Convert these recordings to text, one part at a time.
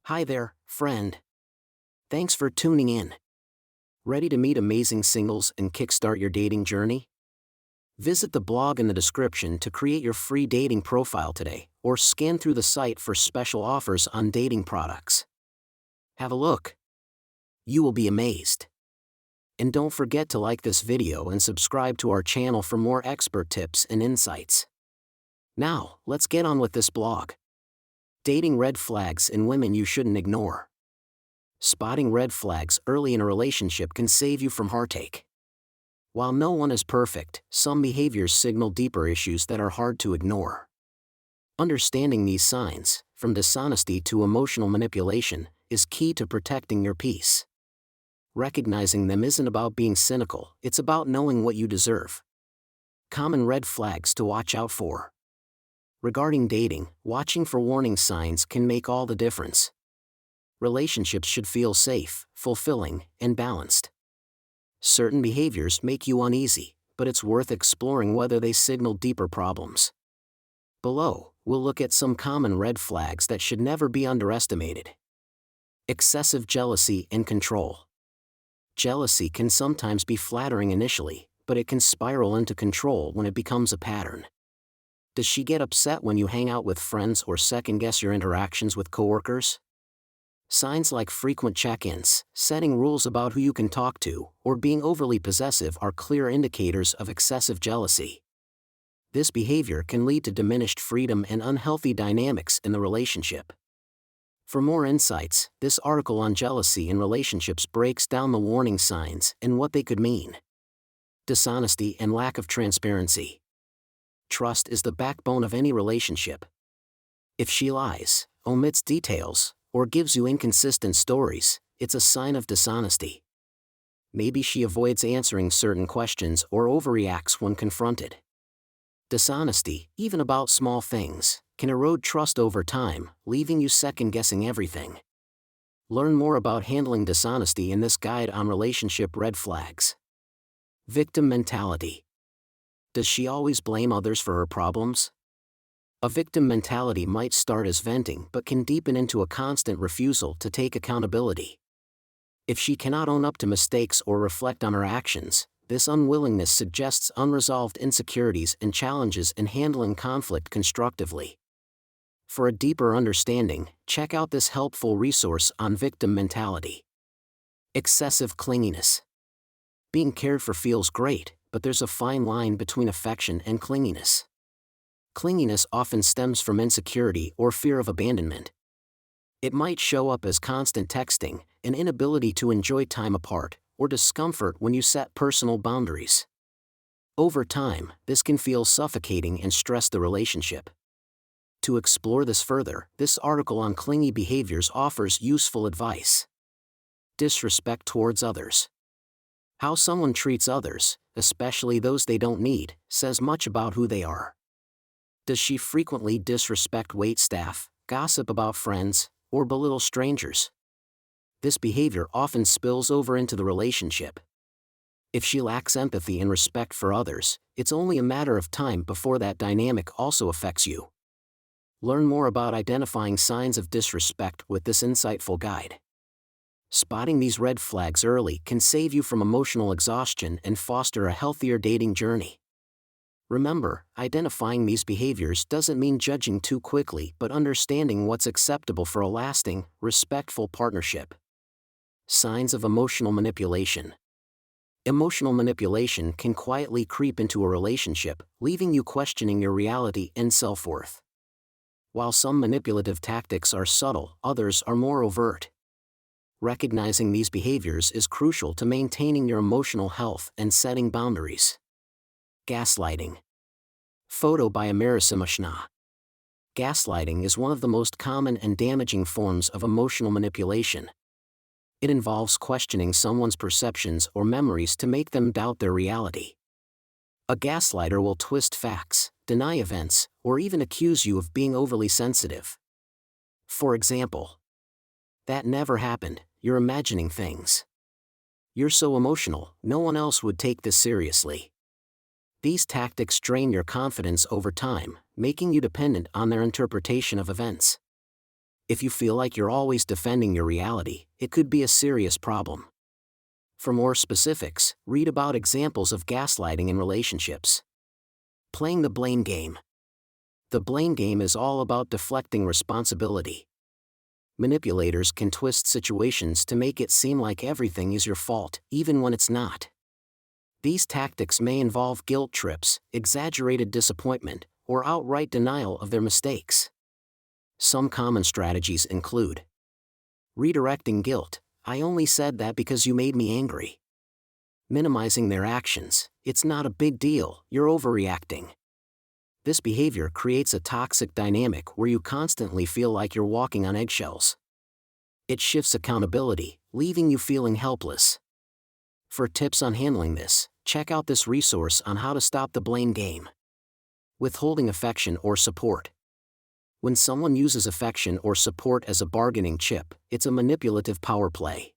Hi there, friend. Thanks for tuning in. Ready to meet amazing singles and kickstart your dating journey? Visit the blog in the description to create your free dating profile today, or scan through the site for special offers on dating products. Have a look. You will be amazed. And don't forget to like this video and subscribe to our channel for more expert tips and insights. Now, let's get on with this blog. Dating red flags in women you shouldn't ignore. Spotting red flags early in a relationship can save you from heartache. While no one is perfect, some behaviors signal deeper issues that are hard to ignore. Understanding these signs, from dishonesty to emotional manipulation, is key to protecting your peace. Recognizing them isn't about being cynical, it's about knowing what you deserve. Common red flags to watch out for. Regarding dating, watching for warning signs can make all the difference. Relationships should feel safe, fulfilling, and balanced. Certain behaviors make you uneasy, but it's worth exploring whether they signal deeper problems. Below, we'll look at some common red flags that should never be underestimated. Excessive jealousy and control. Jealousy can sometimes be flattering initially, but it can spiral into control when it becomes a pattern. Does she get upset when you hang out with friends or second-guess your interactions with coworkers? Signs like frequent check-ins, setting rules about who you can talk to, or being overly possessive are clear indicators of excessive jealousy. This behavior can lead to diminished freedom and unhealthy dynamics in the relationship. For more insights, this article on jealousy in relationships breaks down the warning signs and what they could mean. Dishonesty and lack of transparency. Trust is the backbone of any relationship. If she lies, omits details, or gives you inconsistent stories, it's a sign of dishonesty. Maybe she avoids answering certain questions or overreacts when confronted. Dishonesty, even about small things, can erode trust over time, leaving you second-guessing everything. Learn more about handling dishonesty in this guide on relationship red flags. Victim mentality. Does she always blame others for her problems? A victim mentality might start as venting but can deepen into a constant refusal to take accountability. If she cannot own up to mistakes or reflect on her actions, this unwillingness suggests unresolved insecurities and challenges in handling conflict constructively. For a deeper understanding, check out this helpful resource on victim mentality. Excessive clinginess. Being cared for feels great, but there's a fine line between affection and clinginess. Clinginess often stems from insecurity or fear of abandonment. It might show up as constant texting, an inability to enjoy time apart, or discomfort when you set personal boundaries. Over time, this can feel suffocating and stress the relationship. To explore this further, this article on clingy behaviors offers useful advice. Disrespect towards others. How someone treats others, especially those they don't need, says much about who they are. Does she frequently disrespect waitstaff, gossip about friends, or belittle strangers? This behavior often spills over into the relationship. If she lacks empathy and respect for others, it's only a matter of time before that dynamic also affects you. Learn more about identifying signs of disrespect with this insightful guide. Spotting these red flags early can save you from emotional exhaustion and foster a healthier dating journey. Remember, identifying these behaviors doesn't mean judging too quickly but understanding what's acceptable for a lasting, respectful partnership. Signs of emotional manipulation. Emotional manipulation can quietly creep into a relationship, leaving you questioning your reality and self-worth. While some manipulative tactics are subtle, others are more overt. Recognizing these behaviors is crucial to maintaining your emotional health and setting boundaries. Gaslighting. Photo by Amerisimashna. Gaslighting is one of the most common and damaging forms of emotional manipulation. It involves questioning someone's perceptions or memories to make them doubt their reality. A gaslighter will twist facts, deny events, or even accuse you of being overly sensitive. For example, "That never happened, you're imagining things. You're so emotional, no one else would take this seriously." These tactics drain your confidence over time, making you dependent on their interpretation of events. If you feel like you're always defending your reality, it could be a serious problem. For more specifics, read about examples of gaslighting in relationships. Playing the blame game. The blame game is all about deflecting responsibility. Manipulators can twist situations to make it seem like everything is your fault, even when it's not. These tactics may involve guilt trips, exaggerated disappointment, or outright denial of their mistakes. Some common strategies include redirecting guilt. I only said that because you made me angry. Minimizing their actions. It's not a big deal, you're overreacting. This behavior creates a toxic dynamic where you constantly feel like you're walking on eggshells. It shifts accountability, leaving you feeling helpless. For tips on handling this, check out this resource on how to stop the blame game. Withholding affection or support. When someone uses affection or support as a bargaining chip, it's a manipulative power play.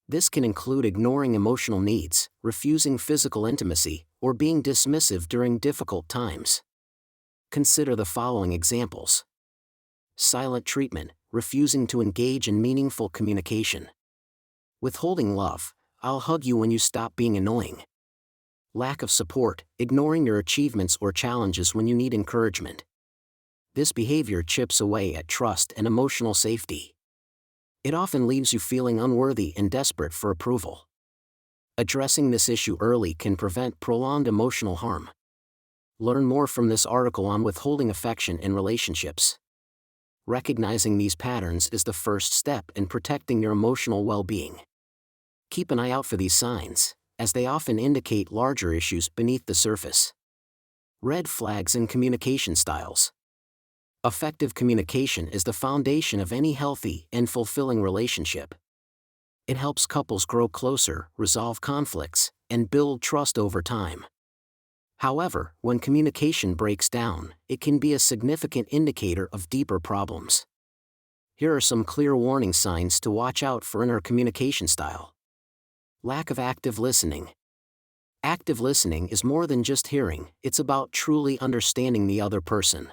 This can include ignoring emotional needs, refusing physical intimacy, or being dismissive during difficult times. Consider the following examples. Silent treatment, refusing to engage in meaningful communication. Withholding love, I'll hug you when you stop being annoying. Lack of support, ignoring your achievements or challenges when you need encouragement. This behavior chips away at trust and emotional safety. It often leaves you feeling unworthy and desperate for approval. Addressing this issue early can prevent prolonged emotional harm. Learn more from this article on withholding affection in relationships. Recognizing these patterns is the first step in protecting your emotional well-being. Keep an eye out for these signs, as they often indicate larger issues beneath the surface. Red flags in communication styles. Effective communication is the foundation of any healthy and fulfilling relationship. It helps couples grow closer, resolve conflicts, and build trust over time. However, when communication breaks down, it can be a significant indicator of deeper problems. Here are some clear warning signs to watch out for in our communication style. Lack of active listening. Active listening is more than just hearing, it's about truly understanding the other person.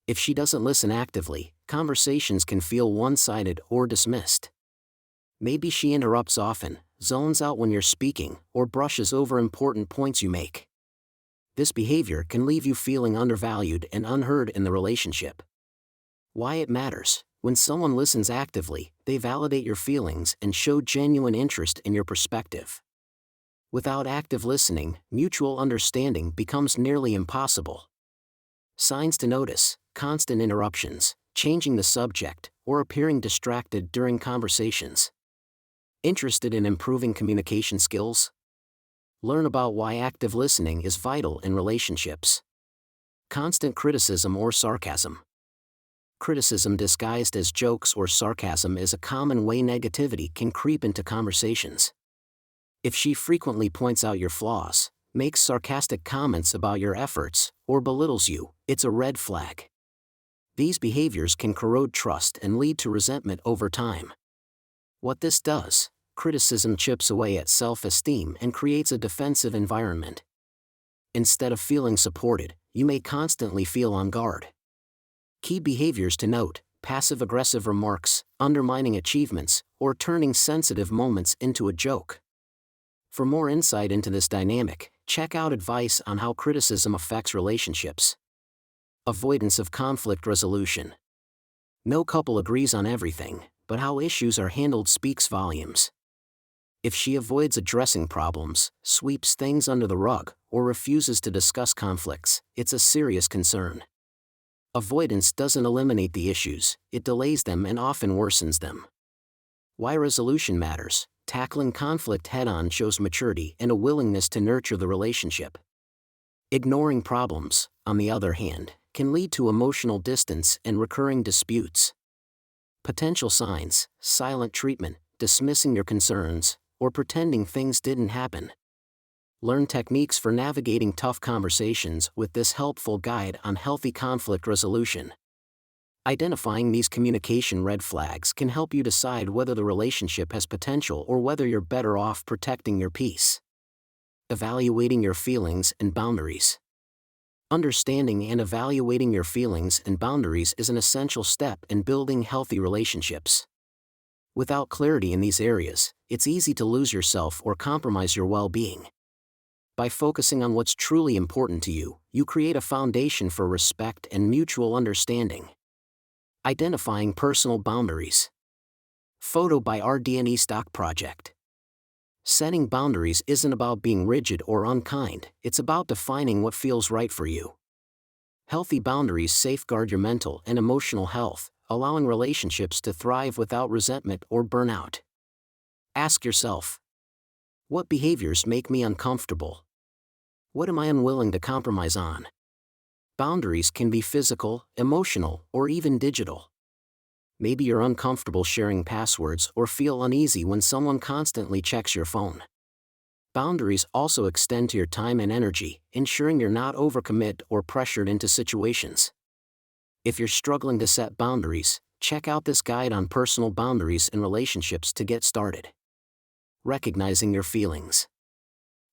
If she doesn't listen actively, conversations can feel one-sided or dismissed. Maybe she interrupts often, zones out when you're speaking, or brushes over important points you make. This behavior can leave you feeling undervalued and unheard in the relationship. Why it matters. When someone listens actively, they validate your feelings and show genuine interest in your perspective. Without active listening, mutual understanding becomes nearly impossible. Signs to notice: constant interruptions, changing the subject, or appearing distracted during conversations. Interested in improving communication skills? Learn about why active listening is vital in relationships. Constant criticism or sarcasm. Criticism disguised as jokes or sarcasm is a common way negativity can creep into conversations. If she frequently points out your flaws, makes sarcastic comments about your efforts, or belittles you, it's a red flag. These behaviors can corrode trust and lead to resentment over time. What this does: criticism chips away at self-esteem and creates a defensive environment. Instead of feeling supported, you may constantly feel on guard. Key behaviors to note: passive-aggressive remarks, undermining achievements, or turning sensitive moments into a joke. For more insight into this dynamic, check out advice on how criticism affects relationships. Avoidance of conflict resolution. No couple agrees on everything, but how issues are handled speaks volumes. If she avoids addressing problems, sweeps things under the rug, or refuses to discuss conflicts, it's a serious concern. Avoidance doesn't eliminate the issues, it delays them and often worsens them. Why resolution matters: tackling conflict head-on shows maturity and a willingness to nurture the relationship. Ignoring problems, on the other hand, can lead to emotional distance and recurring disputes. Potential signs: silent treatment, dismissing your concerns, or pretending things didn't happen. Learn techniques for navigating tough conversations with this helpful guide on healthy conflict resolution. Identifying these communication red flags can help you decide whether the relationship has potential or whether you're better off protecting your peace. Evaluating your feelings and boundaries. Understanding and evaluating your feelings and boundaries is an essential step in building healthy relationships. Without clarity in these areas, it's easy to lose yourself or compromise your well-being. By focusing on what's truly important to you, you create a foundation for respect and mutual understanding. Identifying personal boundaries. Photo by RD&E Stock Project. Setting boundaries isn't about being rigid or unkind, it's about defining what feels right for you. Healthy boundaries safeguard your mental and emotional health, allowing relationships to thrive without resentment or burnout. Ask yourself, what behaviors make me uncomfortable? What am I unwilling to compromise on? Boundaries can be physical, emotional, or even digital. Maybe you're uncomfortable sharing passwords or feel uneasy when someone constantly checks your phone. Boundaries also extend to your time and energy, ensuring you're not overcommit or pressured into situations. If you're struggling to set boundaries, check out this guide on personal boundaries in relationships to get started. Recognizing your feelings.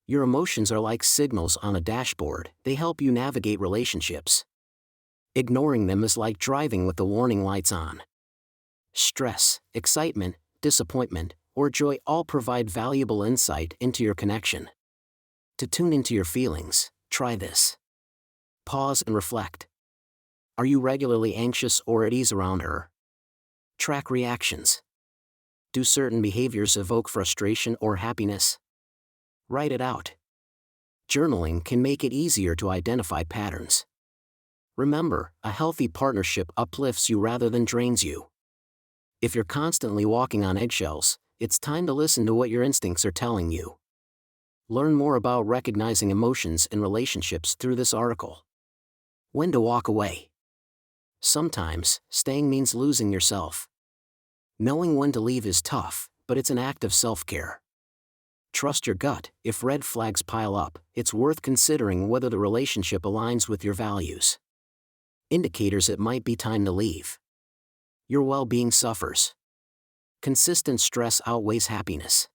Your emotions are like signals on a dashboard, they help you navigate relationships. Ignoring them is like driving with the warning lights on. Stress, excitement, disappointment, or joy all provide valuable insight into your connection. To tune into your feelings, try this. Pause and reflect. Are you regularly anxious or at ease around her? Track reactions. Do certain behaviors evoke frustration or happiness? Write it out. Journaling can make it easier to identify patterns. Remember, a healthy partnership uplifts you rather than drains you. If you're constantly walking on eggshells, it's time to listen to what your instincts are telling you. Learn more about recognizing emotions in relationships through this article. When to walk away. Sometimes, staying means losing yourself. Knowing when to leave is tough, but it's an act of self-care. Trust your gut. If red flags pile up, it's worth considering whether the relationship aligns with your values. Indicators it might be time to leave. Your well-being suffers. Consistent stress outweighs happiness.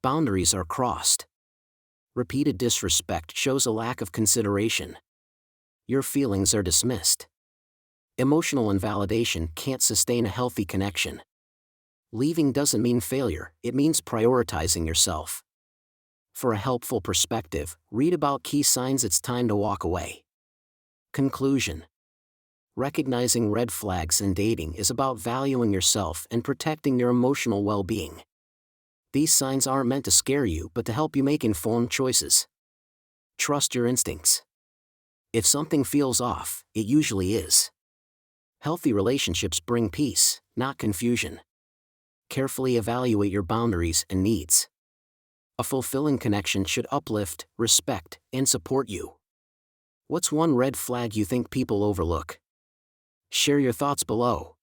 Boundaries are crossed. Repeated disrespect shows a lack of consideration. Your feelings are dismissed. Emotional invalidation can't sustain a healthy connection. Leaving doesn't mean failure, it means prioritizing yourself. For a helpful perspective, read about key signs it's time to walk away. Conclusion. Recognizing red flags in dating is about valuing yourself and protecting your emotional well-being. These signs aren't meant to scare you but to help you make informed choices. Trust your instincts. If something feels off, it usually is. Healthy relationships bring peace, not confusion. Carefully evaluate your boundaries and needs. A fulfilling connection should uplift, respect, and support you. What's one red flag you think people overlook? Share your thoughts below.